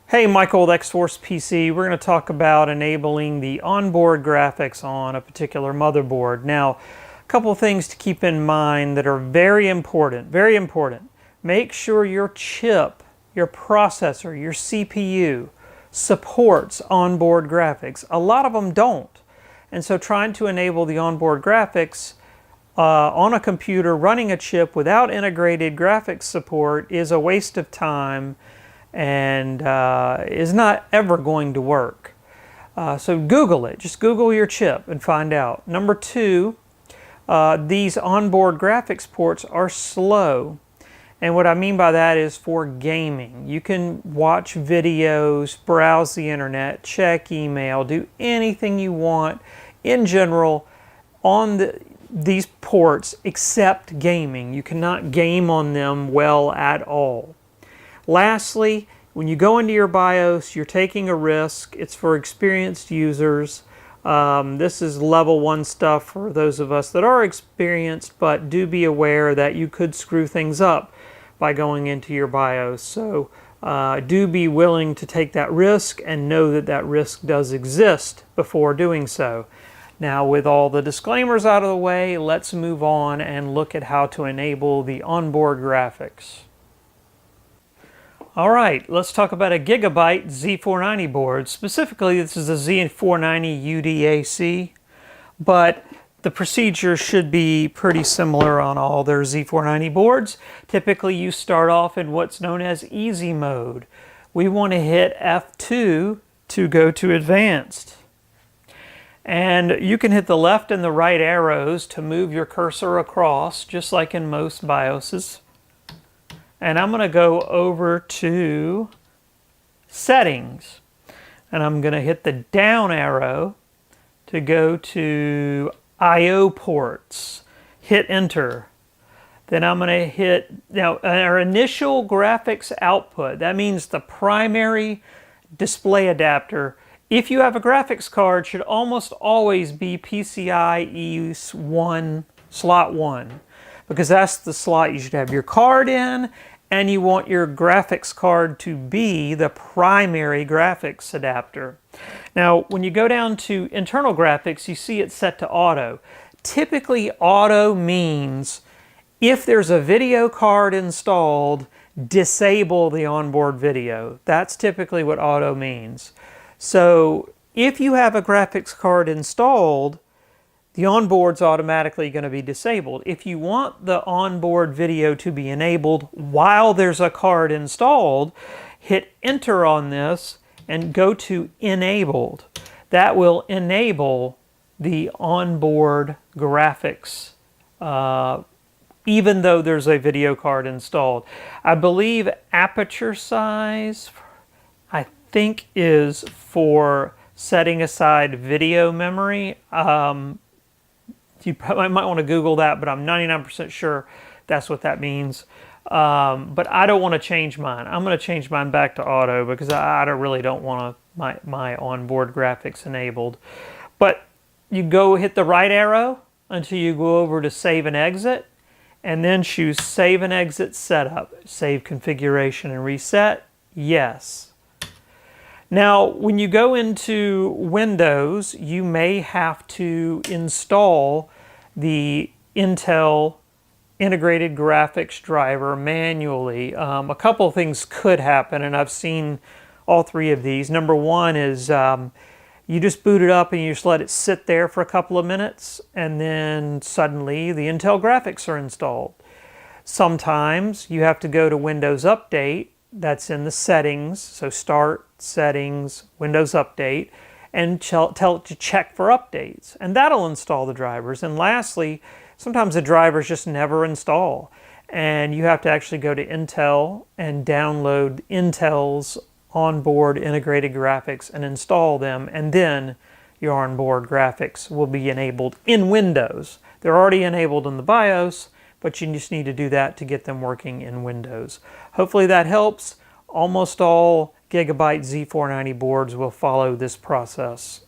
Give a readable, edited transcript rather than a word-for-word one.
Hey, Michael with X-Force PC. We're going to talk about enabling the onboard graphics on a particular motherboard. Now, a couple of things to keep in mind that are very important, very important. Make sure your chip, your processor, your CPU supports onboard graphics. A lot of them don't. And so trying to enable the onboard graphics on a computer running a chip without integrated graphics support is a waste of time and is not ever going to work. So Google it. Just Google your chip and find out. Number two, these onboard graphics ports are slow. And what I mean by that is for gaming. You can watch videos, browse the internet, check email, do anything you want in general on these ports except gaming. You cannot game on them well at all. Lastly, when you go into your BIOS, you're taking a risk. It's for experienced users. This is level 1 stuff for those of us that are experienced, but do be aware that you could screw things up by going into your BIOS. So do be willing to take that risk and know that that risk does exist before doing so. Now, with all the disclaimers out of the way, let's move on and look at how to enable the onboard graphics. All right, let's talk about a Gigabyte Z490 board. Specifically, this is a Z490 UD AC, but the procedure should be pretty similar on all their Z490 boards. Typically, you start off in what's known as easy mode. We want to hit F2 to go to advanced. And you can hit the left and the right arrows to move your cursor across, just like in most BIOSes. And I'm going to go over to settings. And I'm going to hit the down arrow to go to I/O ports. Hit enter. Then I'm going to hit, now our initial graphics output, that means the primary display adapter, if you have a graphics card, should almost always be PCIe 1, slot 1. Because that's the slot you should have your card in, and you want your graphics card to be the primary graphics adapter. Now, when you go down to internal graphics, you see it's set to auto. Typically, auto means if there's a video card installed, disable the onboard video. That's typically what auto means. So if you have a graphics card installed, the onboard's automatically going to be disabled. If you want the onboard video to be enabled while there's a card installed, hit enter on this and go to enabled. That will enable the onboard graphics even though there's a video card installed. I believe aperture size, I think, is for setting aside video memory. You probably might want to Google that, but I'm 99% sure that's what that means. But I don't want to change mine. I'm going to change mine back to auto because I really don't want my onboard graphics enabled. But you go hit the right arrow until you go over to save and exit, and then choose save and exit setup. Save configuration and reset. Yes. Now, when you go into Windows, you may have to install the Intel integrated graphics driver manually. A couple of things could happen, and I've seen all three of these. Number one is you just boot it up and you just let it sit there for a couple of minutes, and then suddenly the Intel graphics are installed. Sometimes you have to go to Windows Update. That's in the settings, so Start, Settings, Windows Update, and tell it to check for updates. And that'll install the drivers. And lastly, sometimes the drivers just never install. And you have to actually go to Intel and download Intel's onboard integrated graphics and install them, and then your onboard graphics will be enabled in Windows. They're already enabled in the BIOS, but you just need to do that to get them working in Windows. Hopefully that helps. Almost all Gigabyte Z490 boards will follow this process.